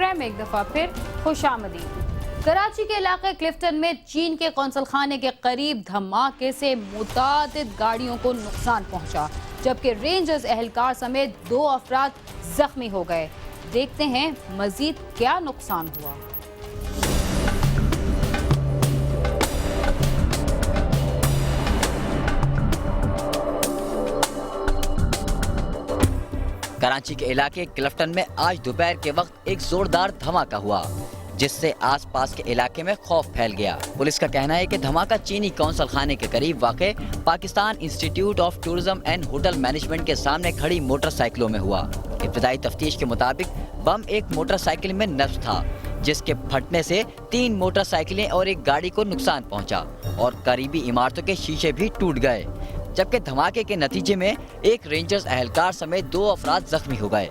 Programme में एक दफा फिर खुशामदीद। कराची के इलाके क्लिफ्टन में चीन के कौंसल खाने के करीब धमाके से मुतादिद गाड़ियों को नुकसान पहुंचा, जबकि रेंजर्स एहलकार समेत 2 अफराद जख्मी हो गए। देखते हैं मजीद क्या नुकसान हुआ। कराची के इलाके क्लिफ्टन में आज दोपहर के वक्त एक जोरदार धमाका हुआ, जिससे आसपास के इलाके में खौफ फैल गया। पुलिस का कहना है कि धमाका चीनी कौंसल खाने के करीब वाक़े Pakistan institute of tourism and hotel management के सामने खड़ी मोटरसाइकिलों में हुआ। इब्तदाई तफ्तीश के मुताबिक बम एक मोटरसाइकिल में नस्ब था, जिसके फटने से 3 मोटरसाइकिलें और एक गाड़ी को नुकसान पहुंचा और करीबी इमारतों के शीशे भी टूट गए, जबकि धमाके के नतीजे में एक रेंजर्स एहलकार समेत 2 अफराद जख्मी हो गए।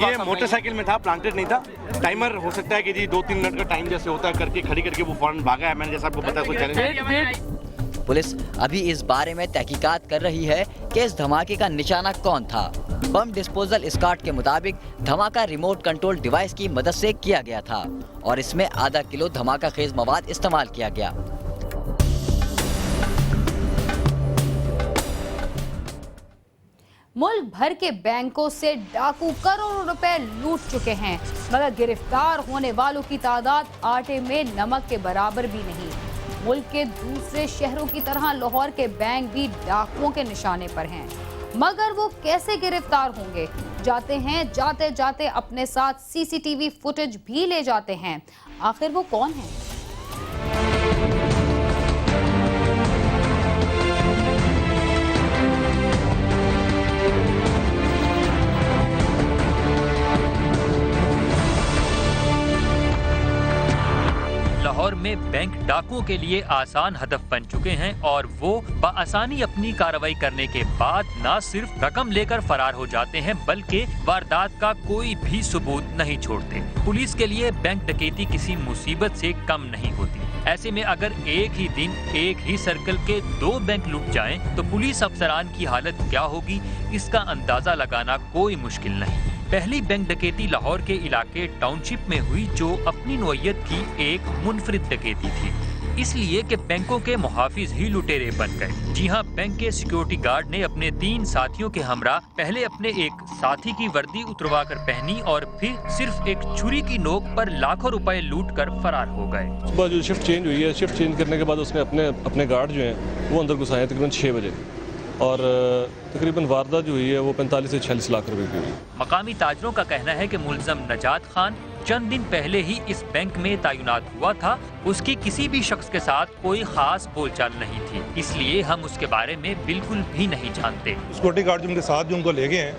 ये मोटरसाइकिल में था, प्लांटेड नहीं था। टाइमर हो सकता है कि जी 2-3 मिनट का टाइम जैसे होता है करके खड़ी करके वो फौरन भागा है। मैंने जैसा आपको बताया कोई चैलेंज। पुलिस अभी इस बारे में तहकीकात कर रही है कि इस धमाके का निशाना कौन था। बम डिस्पोजल स्क्वाड के मुताबिक धमाका रिमोट कंट्रोल डिवाइस की मदद से किया गया था और इसमें आधा किलो धमाका खेज मवाद इस्तेमाल किया गया। मुल्क भर के बैंकों से डाकू करोड़ों रुपए लूट चुके हैं, मगर गिरफ्तार होने वालों की तादाद आटे में नमक के बराबर भी नहीं। मुल्क के दूसरे शहरों की तरह लाहौर के बैंक भी डाकुओं के निशाने पर हैं, मगर वो कैसे गिरफ्तार होंगे? जाते जाते अपने साथ सीसीटीवी फुटेज भी ले जाते हैं। आखिर वो कौन है? लाहौर में बैंक डाकुओं के लिए आसान हदफ बन चुके हैं और वो बआसानी अपनी कार्रवाई करने के बाद न सिर्फ रकम लेकर फरार हो जाते हैं, बल्कि वारदात का कोई भी सबूत नहीं छोड़ते। पुलिस के लिए बैंक डकैती किसी मुसीबत से कम नहीं होती। ऐसे में अगर एक ही दिन एक ही सर्कल के 2 बैंक लूट जाएं, तो पुलिस अफसरान की हालत क्या होगी, इसका अंदाजा लगाना कोई मुश्किल नहीं। पहली बैंक डकैती लाहौर के इलाके टाउनशिप में हुई, जो अपनी नौयत की एक मुनफरिद डकैती थी, इसलिए कि बैंकों के मुहाफिज ही लुटेरे बन गए। जी हां, बैंक के सिक्योरिटी गार्ड ने अपने 3 साथियों के हमरा पहले अपने एक साथी की वर्दी उतरवा कर पहनी और फिर सिर्फ एक छुरी की नोक पर लाखों रुपए लूट कर फरार हो गए। सुबह जो शिफ्ट चेंज हुई है, शिफ्ट चेंज करने के बाद उसमें अपने गार्ड जो हैं वो अंदर घुसाए तकरीबन 6 बजे और तकरीबन वारदात जो हुई है वो 45 से 46 लाख रुपए की हुई। मकामी ताजरों का कहना है कि मुलजम नजात खान चंद दिन पहले ही इस बैंक में तैनात हुआ था। उसकी किसी भी शख्स के साथ कोई खास बोलचाल नहीं थी, इसलिए हम उसके बारे में बिल्कुल भी नहीं जानते। सिक्योरिटी गार्ड जो उनके साथ जो उनको ले गए हैं,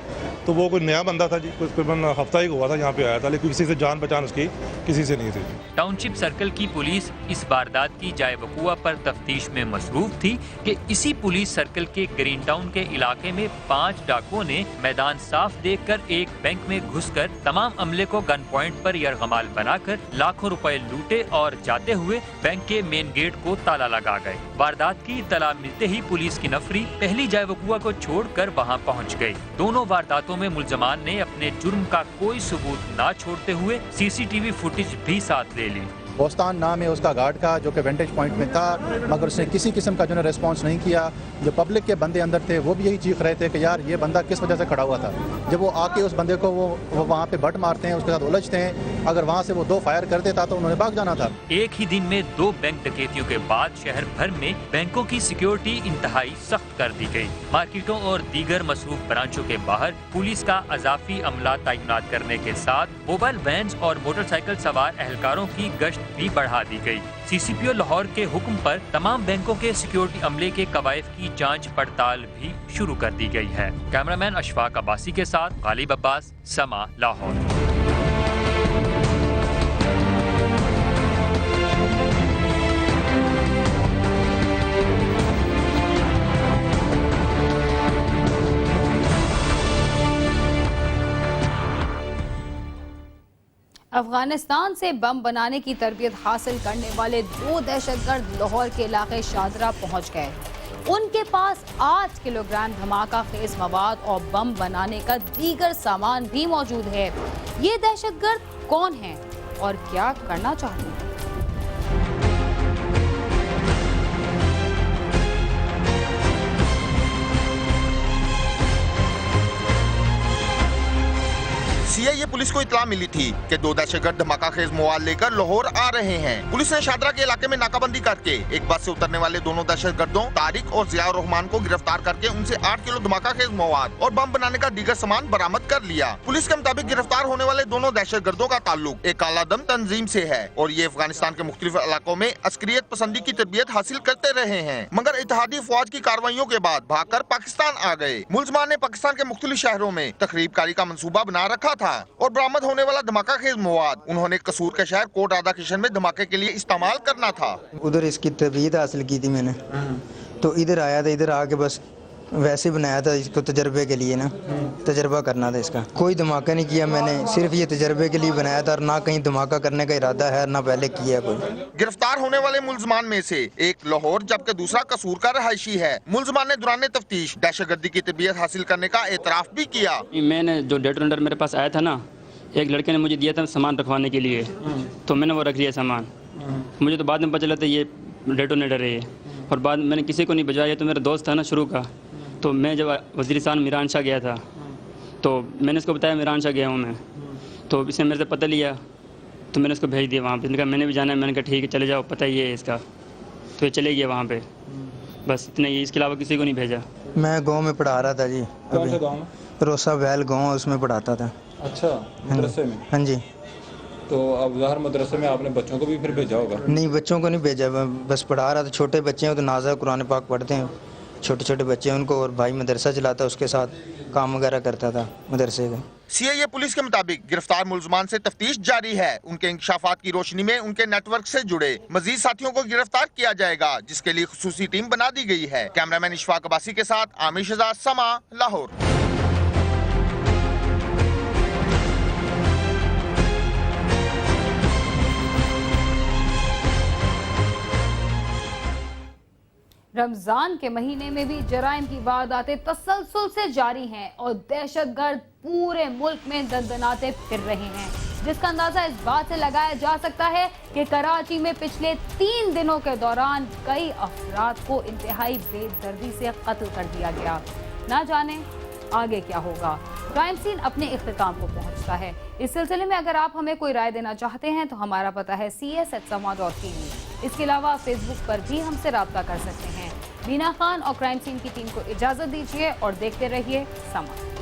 तो वो कोई नया बंदा था जी, तकरीबन हफ्ता ही हुआ था यहाँ पे आया था, लेकिन किसी से जान पहचान उसकी किसी से नहीं थी। टाउनशिप सर्कल की पुलिस इस वारदात की जाए वकुआ पर तफ्तीश में मसरूफ थी कि इसी पुलिस सर्कल के ग्रीन टाउन के इलाके में 5 डाकुओं ने मैदान साफ देखकर एक बैंक में घुसकर तमाम अमले को गन पॉइंट पर यरगमाल बनाकर लाखों रुपए लूटे और जाते हुए बैंक के मेन गेट को ताला लगा गए। वारदात की इत्तला मिलते ही पुलिस की नफरी पहली जाए वकुआ को छोड़कर वहां पहुंच गई। दोनों वारदातों में मुलजमान ने अपने जुर्म का कोई सबूत न छोड़ते हुए सीसीटीवी फुटेज भी साथ ले ली। बोस्तान नाम है उसका गार्ड का, जो कि वेंटेज पॉइंट में था, मगर उसने किसी किस्म का जो है रिस्पॉन्स नहीं किया। जो पब्लिक के बंदे अंदर थे वो भी यही चीख रहे थे कि यार ये बंदा किस वजह से खड़ा हुआ था। जब वो आके उस बंदे को वो वहाँ पे बट मारते हैं, उसके साथ उलझते हैं, अगर वहाँ से वो 2 फायर कर देता तो उन्होंने भाग जाना था। एक ही दिन में 2 बैंक डकैतियों के बाद शहर भर में बैंकों की सिक्योरिटी इंतहाई सख्त कर दी गई। मार्केटों और दीगर मसरूफ ब्रांचों के बाहर पुलिस का अजाफी अमला तैनात करने के साथ मोबाइल वैन और मोटरसाइकिल सवार एहलकारों की गश्त भी बढ़ा दी गई। सीसीपीओ लाहौर के हुक्म पर तमाम बैंकों के सिक्योरिटी अमले के कवायद की जांच पड़ताल भी शुरू कर दी गई है। कैमरामैन अशफाक अब्बासी के साथ गालिब अब्बास, समा, लाहौर। अफगानिस्तान से बम बनाने की तरबियत हासिल करने वाले 2 दहशतगर्द लाहौर के इलाके शादरा पहुंच गए। उनके पास 8 किलोग्राम धमाका खेज मवाद और बम बनाने का दीगर सामान भी मौजूद है। ये दहशतगर्द कौन हैं और क्या करना चाहते हैं? सीआईए पुलिस को इत्तला मिली थी कि 2 दहशतगर्द धमाका खेज मवाद लेकर लाहौर आ रहे हैं। पुलिस ने शादरा के इलाके में नाकाबंदी करके एक बस से उतरने वाले दोनों दहशतगर्दों तारिक और जिया रहमान को गिरफ्तार करके उनसे 8 किलो धमाका खेज मवाद और बम बनाने का दीगर सामान बरामद कर लिया। पुलिस के मुताबिक गिरफ्तार होने वाले दोनों दहशतगर्दों का ताल्लुक एक कालादम तंजीम से है और ये अफगानिस्तान के मुख्तलिफ इलाकों में अस्करियत पसंदी की तरबियत हासिल करते रहे हैं, मगर इत्तेहादी फौज की कार्रवाइयों के बाद भागकर पाकिस्तान आ गए। मुलजमान ने पाकिस्तान के मुख्तलिफ शहरों में तकरीबकारी का मंसूबा बना रखा था और बरामद होने वाला धमाका खेज मवाद उन्होंने कसूर के शहर कोट राधा किशन में धमाके के लिए इस्तेमाल करना था। उधर इसकी तरबियत हासिल की थी मैंने, तो इधर आया था, इधर आके बस वैसे बनाया था इसको तजर्बे के लिए ना, तजर्बा करना था इसका। कोई धमाका नहीं किया मैंने, सिर्फ ये तजर्बे के लिए बनाया था और ना कहीं धमाका करने का इरादा है ना पहले किया कोई। गिरफ्तार होने वाले मुलजमान में से एक लाहौर जबकि दूसरा कसूर का रहायशी है। मुलजमान ने दौरान तफ्तीश दहशतगर्दी की तरबियत हासिल करने का एतराफ भी किया। मैंने जो डेटोनेटर मेरे पास आया था ना, एक लड़के ने मुझे दिया था सामान रखवाने के लिए, तो मैंने वो रख लिया सामान। मुझे तो बाद में पता चला था ये डेटोनेटर है, और बाद में मैंने किसी को नहीं बजाया। तो मेरा दोस्त था ना शुरू का, तो मैं जब वज़ीरिस्तान मीरान शाह गया था तो मैंने इसको बताया मीरान शाह गया हूँ मैं, तो इसने मेरे से पता लिया, तो मैंने इसको भेज दिया वहाँ पे। कहा मैंने भी जाना है, मैंने कहा ठीक है चले जाओ, पता ही है इसका, तो ये चले गया वहाँ पे। बस इतना ही, इसके अलावा किसी को नहीं भेजा। मैं गाँव में पढ़ा रहा था जी। कौन से गाँव में? रोसा वैल गाँव, उसमें पढ़ाता था। अच्छा, मदरसे में? हाँ जी। तो अब ज़ाहिर मदरसे में आपने बच्चों को भी फिर भेजा होगा? नहीं, बच्चों को नहीं भेजा, बस पढ़ा रहा था। छोटे बच्चे हैं तो नाज़ा कुरान पाक पढ़ते हैं, छोटे छोटे बच्चे हैं उनको, और भाई मदरसा चलाता, उसके साथ काम वगैरह करता था मदरसे का। सीआईए पुलिस के मुताबिक गिरफ्तार मुलजमान से तफ्तीश जारी है। उनके इंकशाफात की रोशनी में उनके नेटवर्क से जुड़े मजीद साथियों को गिरफ्तार किया जाएगा, जिसके लिए खुसूसी टीम बना दी गई है। कैमरामैन इशफाक अब्बासी के साथ आमिर शहजाद, समा, लाहौर। रमजान के महीने में भी जराइम की वारदातें तसलसल से जारी हैं और दहशतगर्द पूरे मुल्क में दंदनाते फिर रहे हैं, जिसका अंदाजा इस बात से लगाया जा सकता है कि कराची में पिछले 3 दिनों के दौरान कई अफराद को इंतहाई बेदर्दी से कत्ल कर दिया गया। ना जाने आगे क्या होगा। क्राइम सीन अपने इख्तिताम को पहुंचता है। इस सिलसिले में अगर आप हमें कोई राय देना चाहते हैं तो हमारा पता है cs@sama.tv। इसके अलावा फेसबुक पर भी हमसे राब्ता कर सकते हैं। बीना खान और क्राइम सीन की टीम को इजाजत दीजिए और देखते रहिए समा।